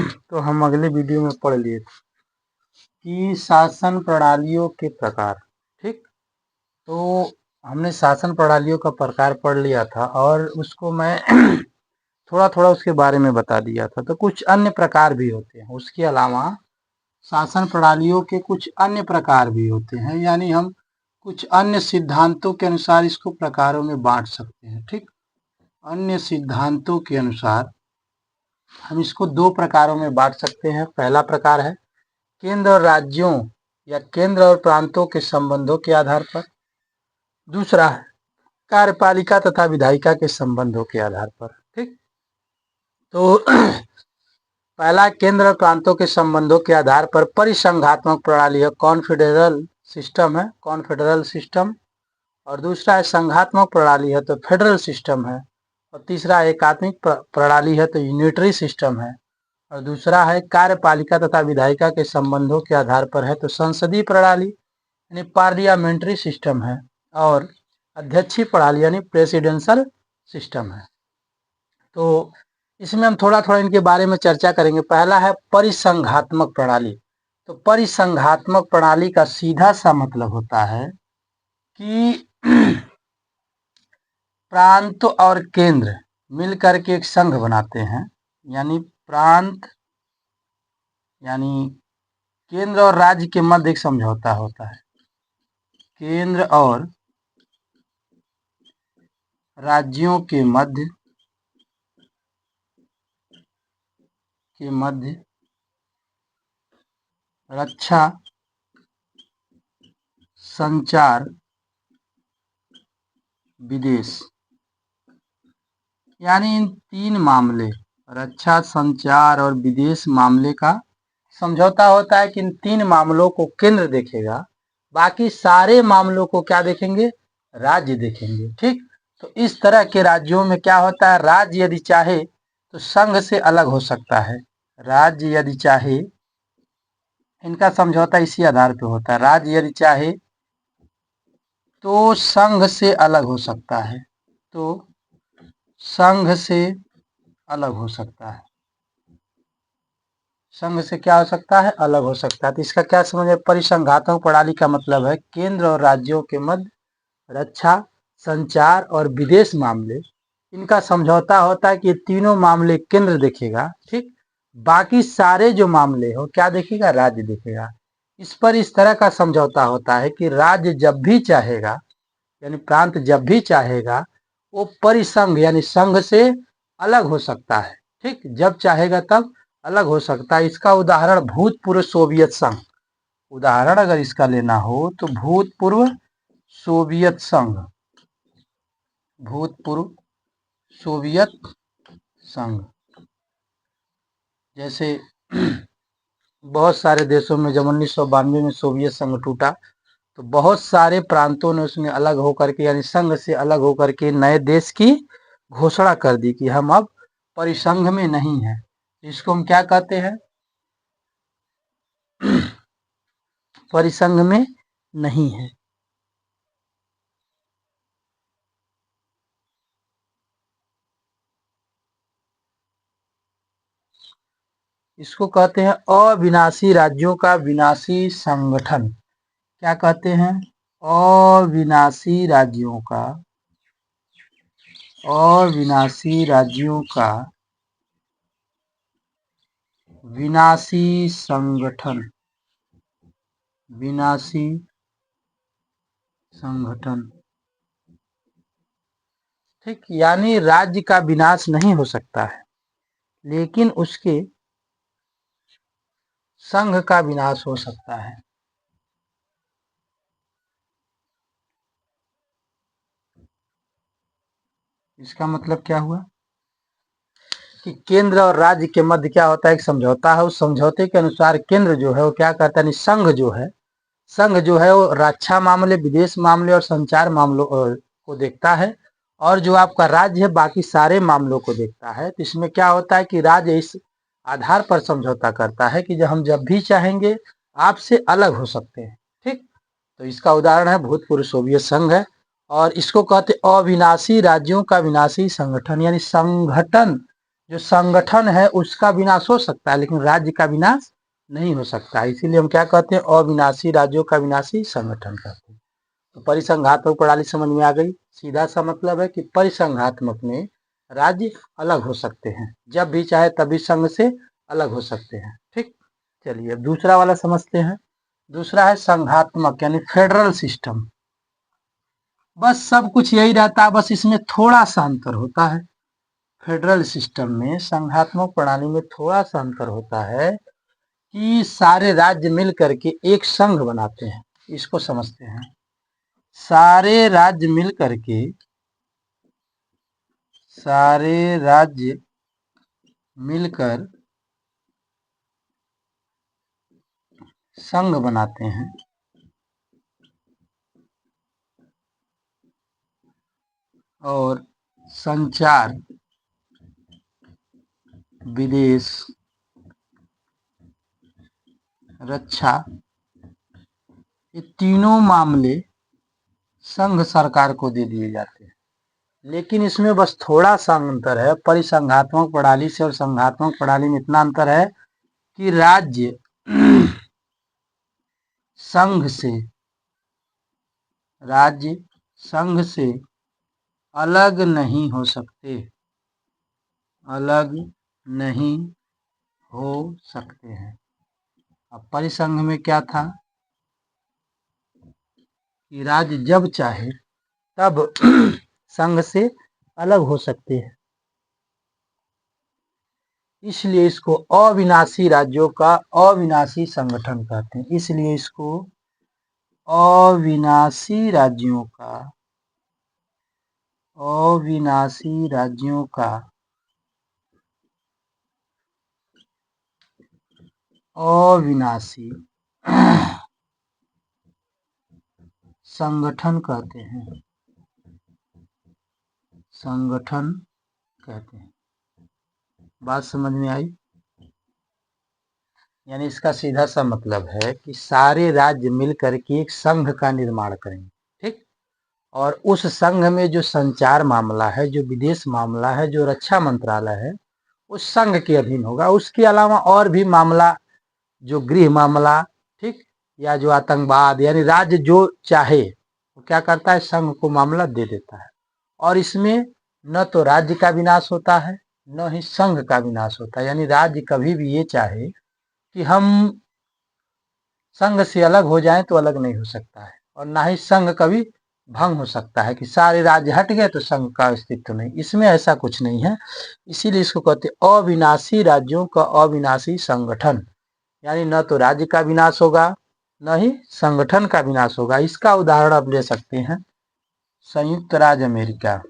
तो हम अगले वीडियो में पढ़ लिए थे कि शासन प्रणालियों के प्रकार। ठीक, तो हमने शासन प्रणालियों का प्रकार पढ़ लिया था और उसको मैं थोड़ा थोड़ा उसके बारे में बता दिया था। तो कुछ अन्य प्रकार भी होते हैं, उसके अलावा शासन प्रणालियों के कुछ अन्य प्रकार भी होते हैं, यानी हम कुछ अन्य सिद्धांतों के अनुसार इसको प्रकारों में बांट सकते हैं। ठीक, अन्य सिद्धांतों के अनुसार हम इसको दो प्रकारों में बांट सकते हैं। पहला प्रकार है केंद्र और राज्यों या केंद्र और प्रांतों के संबंधों के आधार पर। दूसरा है कार्यपालिका तथा विधायिका के संबंधों के आधार पर। ठीक, तो पहला केंद्र और प्रांतों के संबंधों के आधार पर परिसंघात्मक प्रणाली है, कॉन्फेडरल सिस्टम है, कॉन्फेडरल सिस्टम। और दूसरा है संघात्मक प्रणाली है तो फेडरल सिस्टम है। और तीसरा एकात्मिक प्रणाली है तो यूनिटरी सिस्टम है। और दूसरा है कार्यपालिका तथा विधायिका के संबंधों के आधार पर है तो संसदीय प्रणाली यानी पार्लियामेंट्री सिस्टम है। और अध्यक्षीय प्रणाली यानी प्रेसिडेंशियल सिस्टम है। तो इसमें हम थोड़ा थोड़ा इनके बारे में चर्चा करेंगे। पहला है परिसंघात्मक प्रणाली। तो परिसंघात्मक प्रणाली का सीधा सा मतलब होता है कि प्रांत और केंद्र मिलकर के एक संघ बनाते हैं, यानी प्रांत यानी केंद्र और राज्य के मध्य एक समझौता होता है। केंद्र और राज्यों के मध्य रक्षा, संचार, विदेश, यानी इन तीन मामले रक्षा, संचार और विदेश मामले का समझौता होता है कि इन तीन मामलों को केंद्र देखेगा, बाकी सारे मामलों को क्या देखेंगे, राज्य देखेंगे। ठीक, तो इस तरह के राज्यों में क्या होता है, राज्य यदि चाहे तो संघ से अलग हो सकता है। राज्य यदि चाहे, इनका समझौता इसी आधार पर होता है, राज्य यदि चाहे तो संघ से अलग हो सकता है, तो संघ से अलग हो सकता है। संघ से क्या हो सकता है, अलग हो सकता है। तो इसका क्या समझ है, परिसंघात्मक प्रणाली का मतलब है केंद्र और राज्यों के मध्य रक्षा, संचार और विदेश मामले, इनका समझौता होता है कि तीनों मामले केंद्र देखेगा। ठीक, बाकी सारे जो मामले हो क्या देखेगा, राज्य देखेगा। इस पर इस तरह का समझौता होता है कि राज्य जब भी चाहेगा, यानी प्रांत जब भी चाहेगा, वो परिसंघ यानी संघ से अलग हो सकता है। ठीक, जब चाहेगा तब अलग हो सकता है। इसका उदाहरण भूतपूर्व सोवियत संघ, उदाहरण अगर इसका लेना हो तो भूतपूर्व सोवियत संघ, भूतपूर्व सोवियत संघ, जैसे बहुत सारे देशों में जब 1992 में सोवियत संघ टूटा तो बहुत सारे प्रांतों ने उसमें अलग होकर के यानी संघ से अलग होकर के नए देश की घोषणा कर दी कि हम अब परिसंघ में नहीं है। इसको हम क्या कहते हैं, परिसंघ में नहीं है। इसको कहते हैं अविनाशी राज्यों का विनाशी संगठन। क्या कहते हैं, अविनाशी राज्यों का, अविनाशी राज्यों का विनाशी संगठन, विनाशी संगठन। ठीक, यानी राज्य का विनाश नहीं हो सकता है लेकिन उसके संघ का विनाश हो सकता है। इसका मतलब क्या हुआ कि केंद्र और राज्य के मध्य क्या होता है, एक समझौता है। उस समझौते के अनुसार केंद्र जो है वो क्या करता है, संघ जो है, संघ जो है वो रक्षा मामले, विदेश मामले और संचार मामलों को देखता है, और जो आपका राज्य है बाकी सारे मामलों को देखता है। तो इसमें क्या होता है कि राज्य इस आधार पर समझौता करता है कि जब भी चाहेंगे आपसे अलग हो सकते हैं। ठीक, तो इसका उदाहरण है भूतपूर्व सोवियत संघ है। और इसको कहते अविनाशी राज्यों का विनाशी संगठन, यानी संगठन जो संगठन है उसका विनाश हो सकता है, लेकिन राज्य का विनाश नहीं हो सकता है। इसीलिए हम क्या कहते हैं, अविनाशी राज्यों का विनाशी संगठन कहते हैं। तो परिसंघात्मक प्रणाली समझ में आ गई। सीधा सा मतलब है कि परिसंघात्मक में राज्य अलग हो सकते हैं, जब भी चाहे तभी संघ से अलग हो सकते हैं। ठीक, चलिए अब दूसरा वाला समझते हैं। दूसरा है संघात्मक यानी फेडरल सिस्टम। बस सब कुछ यही रहता है, बस इसमें थोड़ा सा अंतर होता है। फेडरल सिस्टम में, संघात्मक प्रणाली में थोड़ा सा अंतर होता है कि सारे राज्य मिल करके एक संघ बनाते हैं। इसको समझते हैं। सारे राज्य मिल करके, सारे राज्य मिलकर संघ बनाते हैं और संचार, विदेश, रक्षा, ये तीनों मामले संघ सरकार को दे दिए जाते हैं। लेकिन इसमें बस थोड़ा सा अंतर है परिसंघात्मक प्रणाली से और संघात्मक प्रणाली में। इतना अंतर है कि राज्य संघ से, राज्य संघ से अलग नहीं हो सकते, अलग नहीं हो सकते हैं। अब परिसंघ में क्या था कि राज्य जब चाहे तब संघ से अलग हो सकते हैं। इसलिए इसको अविनाशी राज्यों का अविनाशी संगठन कहते हैं। इसलिए इसको अविनाशी राज्यों का, अविनाशी राज्यों का अविनाशी संगठन कहते हैं, संगठन कहते हैं। बात समझ में आई? यानी इसका सीधा सा मतलब है कि सारे राज्य मिलकर के एक संघ का निर्माण करेंगे। ठीक, और उस संघ में जो संचार मामला है, जो विदेश मामला है, जो रक्षा मंत्रालय है, उस संघ के अधीन होगा। उसके अलावा और भी मामला, जो गृह मामला, ठीक, या जो आतंकवाद, यानी राज्य जो चाहे वो क्या करता है, संघ को मामला दे देता है। और इसमें न तो राज्य का विनाश होता है, न ही संघ का विनाश होता है। यानी राज्य कभी भी ये चाहे कि हम संघ से अलग हो जाएं तो अलग नहीं हो सकता है, और ना ही संघ कभी भंग हो सकता है कि सारे राज्य हट गए तो संघ का अस्तित्व नहीं। इसमें ऐसा कुछ नहीं है। इसीलिए इसको कहते हैं अविनाशी राज्यों का अविनाशी संगठन। यानी न तो राज्य का विनाश होगा, न ही संगठन का विनाश होगा। इसका उदाहरण आप ले सकते हैं संयुक्त राज्य America,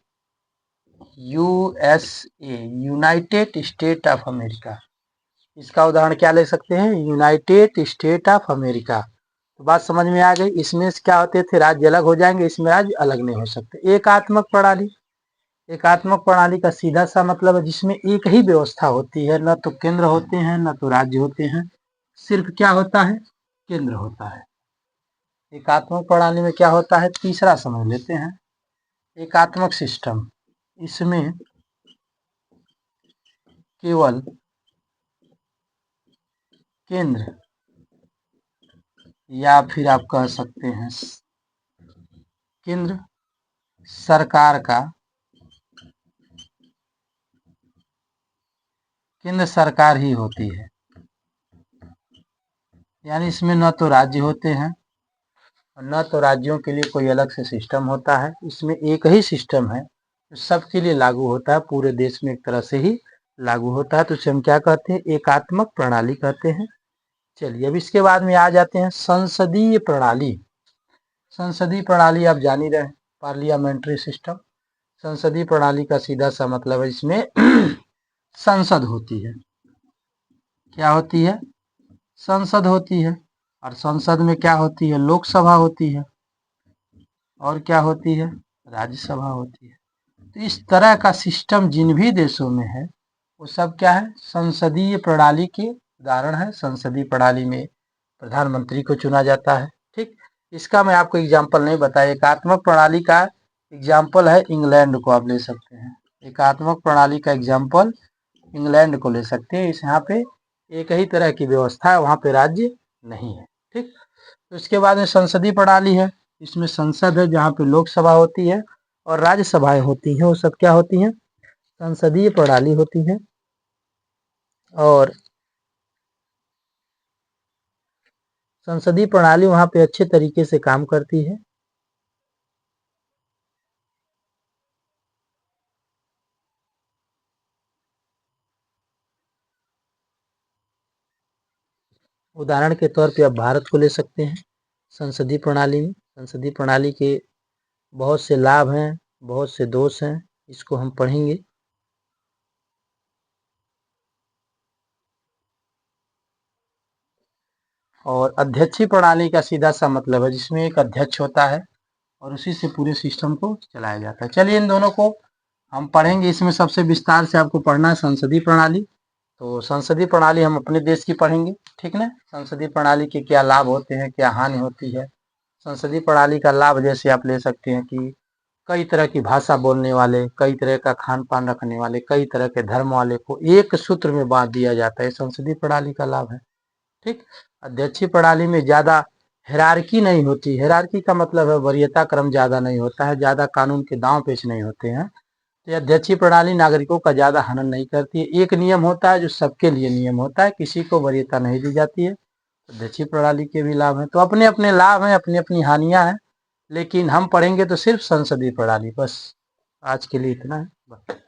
USA, United state of America. इसका उदाहरण क्या ले सकते हैं, यूनाइटेड स्टेट ऑफ अमेरिका। तो बात समझ में आ गई। इसमें क्या होते थे, राज्य अलग हो जाएंगे, इसमें राज्य अलग नहीं हो सकते। एकात्मक प्रणाली, एकात्मक प्रणाली का सीधा सा मतलब है जिसमें एक ही व्यवस्था होती है, न तो केंद्र होते हैं न तो राज्य होते हैं, सिर्फ क्या होता है, केंद्र होता है। एकात्मक प्रणाली में क्या होता है, तीसरा समझ लेते हैं। एकात्मक सिस्टम, इसमें केवल केंद्र, या फिर आप कह सकते हैं केंद्र सरकार का, केंद्र सरकार ही होती है। यानी इसमें न तो राज्य होते हैं और न तो राज्यों के लिए कोई अलग से सिस्टम होता है। इसमें एक ही सिस्टम है जो सबके लिए लागू होता है, पूरे देश में एक तरह से ही लागू होता है। तो इसे हम क्या कहते हैं, एकात्मक प्रणाली कहते हैं। चलिए अब इसके बाद में आ जाते हैं संसदीय प्रणाली। संसदीय प्रणाली आप जान ही रहे हैं, पार्लियामेंट्री सिस्टम। संसदीय प्रणाली का सीधा सा मतलब है इसमें संसद होती है। क्या होती है, संसद होती है। और संसद में क्या होती है, लोकसभा होती है, और क्या होती है, राज्यसभा होती है। तो इस तरह का सिस्टम जिन भी देशों में है वो सब क्या है, संसदीय प्रणाली के उदाहरण है। संसदीय प्रणाली में प्रधानमंत्री को चुना जाता है। ठीक, इसका मैं आपको एग्जाम्पल नहीं बताया। एकात्मक प्रणाली का एग्जाम्पल है इंग्लैंड को आप ले सकते हैं। एकात्मक प्रणाली का एग्जाम्पल इंग्लैंड को ले सकते हैं। इस यहाँ पे एक ही तरह की व्यवस्था है, वहाँ पे राज्य नहीं है। ठीक, तो इसके बाद में संसदीय प्रणाली है। इसमें संसद है जहाँ पे लोकसभा होती है और राज्यसभाएं होती हैं, वो सब क्या होती हैं, संसदीय प्रणाली होती है। और संसदीय प्रणाली वहाँ पे अच्छे तरीके से काम करती है। उदाहरण के तौर पे आप भारत को ले सकते हैं। संसदीय प्रणाली में, संसदीय प्रणाली के बहुत से लाभ हैं, बहुत से दोष हैं, इसको हम पढ़ेंगे। और अध्यक्षीय प्रणाली का सीधा सा मतलब है जिसमें एक अध्यक्ष होता है और उसी से पूरे सिस्टम को चलाया जाता है। चलिए इन दोनों को हम पढ़ेंगे। इसमें सबसे विस्तार से आपको पढ़ना है संसदीय प्रणाली। तो संसदीय प्रणाली हम अपने देश की पढ़ेंगे, ठीक ना। संसदीय प्रणाली के क्या लाभ होते हैं, क्या हानि होती है। संसदीय प्रणाली का लाभ जैसे आप ले सकते हैं कि कई तरह की भाषा बोलने वाले, कई तरह का खान पान रखने वाले, कई तरह के धर्म वाले को एक सूत्र में बांध दिया जाता है, संसदीय प्रणाली का लाभ है। ठीक, अध्यक्षीय प्रणाली में ज़्यादा हायरार्की नहीं होती। हायरार्की का मतलब है वरीयता क्रम ज़्यादा नहीं होता है, ज़्यादा कानून के दांव पेच नहीं होते हैं। तो ये अध्यक्षीय प्रणाली नागरिकों का ज़्यादा हनन नहीं करती है। एक नियम होता है जो सबके लिए नियम होता है, किसी को वरीयता नहीं दी जाती है। अध्यक्षीय प्रणाली के भी लाभ हैं, तो अपने अपने लाभ हैं, अपनी अपनी हानियां हैं, लेकिन हम पढ़ेंगे तो सिर्फ संसदीय प्रणाली। बस आज के लिए इतना है।